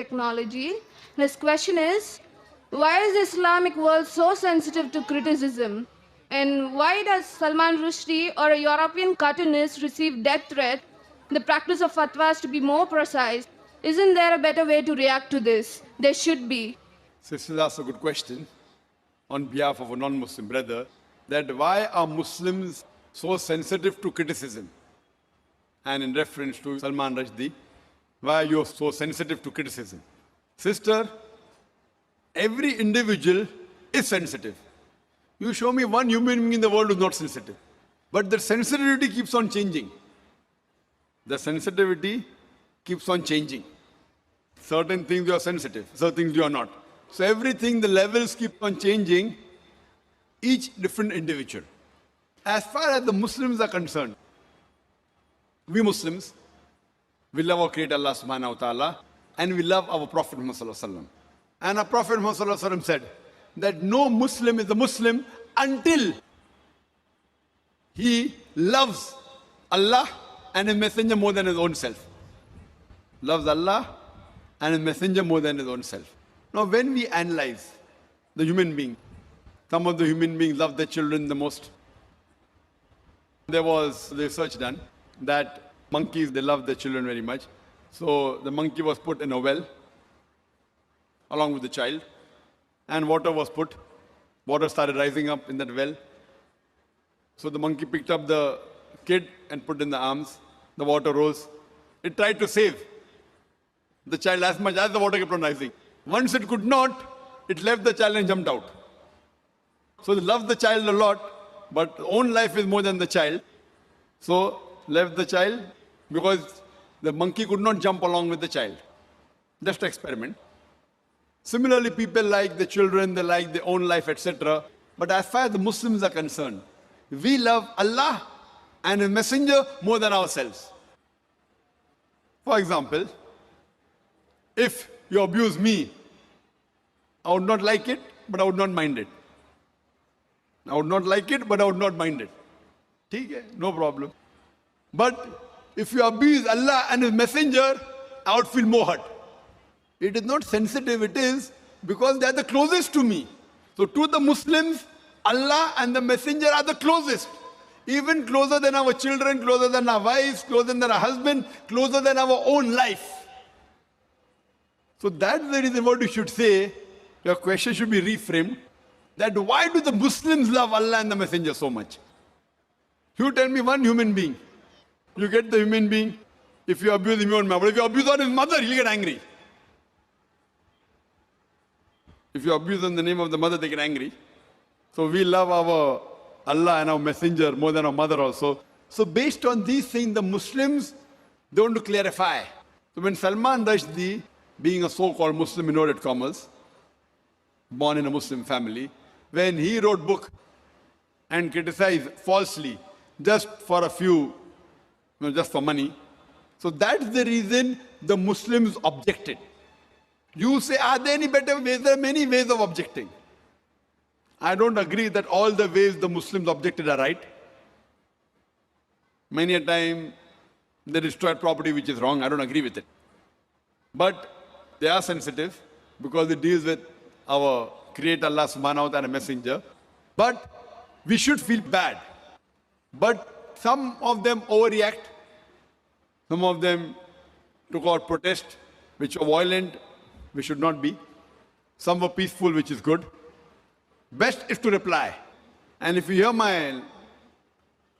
technology. His question is, why is the Islamic world so sensitive to criticism? And why does Salman Rushdie or a European cartoonist receive death threats? The practice of fatwas to be more precise. Isn't there a better way to react to this? There should be. Sister asked a good question on behalf of a non-Muslim brother, that why are Muslims so sensitive to criticism? And in reference to Salman Rushdie, why are you so sensitive to criticism? Sister, every individual is sensitive. You show me one human being in the world who is not sensitive. But the sensitivity keeps on changing. The sensitivity keeps on changing. Certain things you are sensitive, certain things you are not. So everything, the levels keep on changing, each different individual. As far as the Muslims are concerned, we Muslims, we love our Creator Allah subhanahu wa ta'ala, and we love our Prophet Muhammad sallallahu alaihi wasallam. And our Prophet Muhammad sallallahu alaihi wasallam said that no Muslim is a Muslim until he loves Allah and His Messenger more than his own self. Loves Allah and His Messenger more than his own self. Now when we analyze the human being, some of the human beings love their children the most. There was research done that monkeys, they love their children very much. So the monkey was put in a well along with the child, and water was put. Water started rising up in that well. So the monkey picked up the kid and put in the arms. The water rose. It tried to save the child as much as the water kept on rising. Once it could not, it left the child and jumped out. So they loved the child a lot, but own life is more than the child. So left the child because the monkey could not jump along with the child. Just experiment. Similarly, people like the children, they like their own life, etc. But as far as the Muslims are concerned, we love Allah and His Messenger more than ourselves. For example, if you abuse me, I would not like it, but I would not mind it. I would not like it, but I would not mind it. ठीक है, no problem. But if you abuse Allah and His Messenger, I would feel more hurt. It is not sensitive, it is because they are the closest to me. So to the Muslims, Allah and the Messenger are the closest. Even closer than our children, closer than our wives, closer than our husband, closer than our own life. So that's the reason what you should say, your question should be reframed, that why do the Muslims love Allah and the Messenger so much? You tell me one human being. You get the human being, if you abuse him, you won't mind. But if you abuse on his mother, he'll get angry. If you abuse in the name of the mother, they get angry. So we love our Allah and our Messenger more than our mother also. So based on these things, the Muslims, they want to clarify. So when Salman Rushdie, being a so-called Muslim, inverted commas, born in a Muslim family, when he wrote book and criticized falsely, just for a few, just for money, so that's the reason the Muslims objected. You say, are there any better ways? There are many ways of objecting. I don't agree that all the ways the Muslims objected are right. Many a time they destroy property which is wrong. I don't agree with it. But they are sensitive because it deals with our Creator Allah subhanahu wa ta'ala Messenger. But we should feel bad. But some of them overreact. Some of them took out protest, which were violent, which should not be. Some were peaceful, which is good. Best is to reply. And if you hear my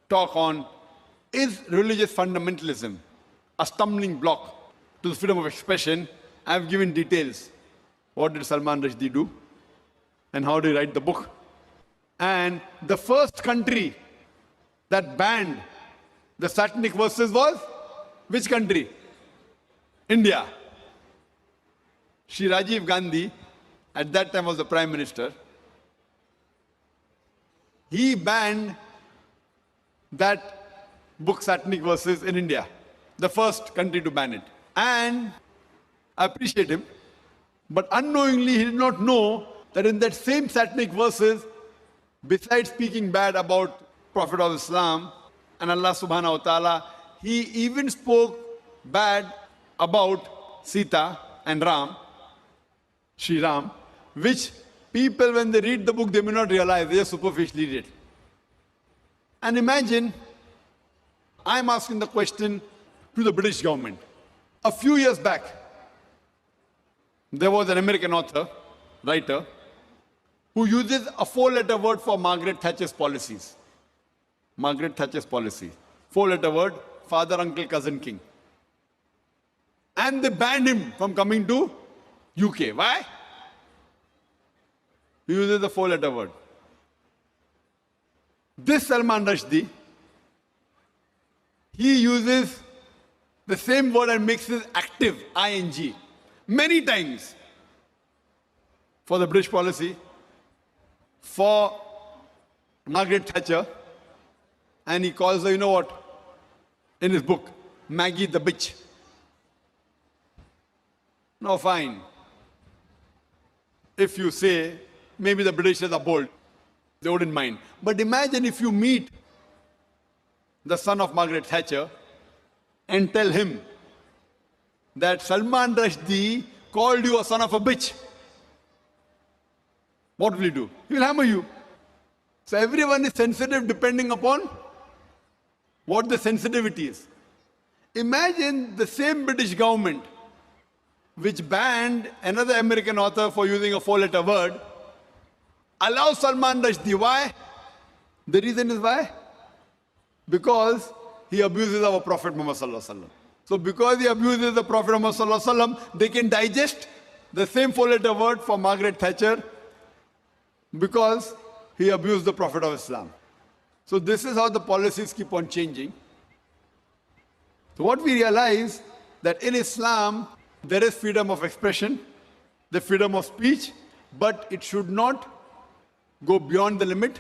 talk on, is religious fundamentalism a stumbling block to the freedom of expression, I have given details. What did Salman Rushdie do? And how did he write the book? And the first country that banned the satanic verses was which country? India. Shri Rajiv Gandhi, at that time was the Prime Minister. He banned that book, Satanic Verses, in India. The first country to ban it. And I appreciate him. But unknowingly, he did not know that in that same Satanic Verses, besides speaking bad about Prophet of Islam and Allah subhanahu wa ta'ala, he even spoke bad about Sita and Ram, Sri Ram, which people, when they read the book, they may not realize, they just superficially read it. And imagine, I'm asking the question to the British government. A few years back, there was an American author, writer, who uses a 4-letter word for Margaret Thatcher's policies. Margaret Thatcher's policy. 4-letter word, father, uncle, cousin, king. And they banned him from coming to UK. Why? He uses the 4-letter word. This Salman Rushdie, he uses the same word and makes it active, ing, many times for the British policy, for Margaret Thatcher, and he calls her, you know what, in his book, Maggie the bitch. No, fine. If you say, maybe the Britishers are bold, they wouldn't mind. But imagine if you meet the son of Margaret Thatcher and tell him that Salman Rushdie called you a son of a bitch. What will he do? He will hammer you. So everyone is sensitive depending upon what the sensitivity is. Imagine the same British government which banned another American author for using a 4-letter word, allows Salman Rushdie. Why? The reason is why? Because he abuses our Prophet Muhammad Sallallahu Alaihi Wasallam. So because he abuses the Prophet Muhammad Sallallahu Alaihi Wasallam, they can digest the same 4-letter word for Margaret Thatcher because he abused the Prophet of Islam. So this is how the policies keep on changing. So what we realize that in Islam, there is freedom of expression, the freedom of speech, but it should not go beyond the limit.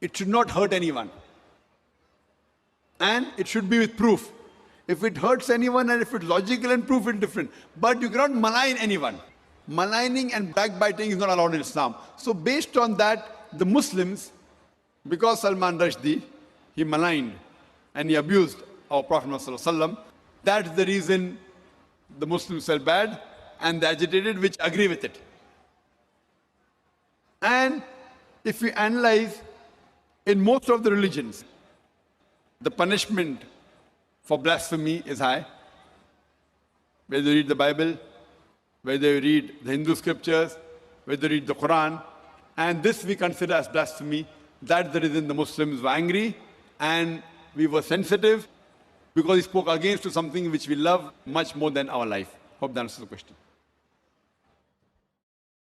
It should not hurt anyone. And it should be with proof. If it hurts anyone and if it's logical and proof, it's different. But you cannot malign anyone. Maligning and backbiting is not allowed in Islam. So based on that, the Muslims, because Salman Rushdie, he maligned and he abused our Prophet Muhammad, that's the reason the Muslims felt bad and they agitated, which agree with it. And if we analyze, in most of the religions, the punishment for blasphemy is high. Whether you read the Bible, whether you read the Hindu scriptures, whether you read the Quran, and this we consider as blasphemy. That's the reason the Muslims were angry and we were sensitive, because he spoke against to something which we love much more than our life. Hope that answers the question.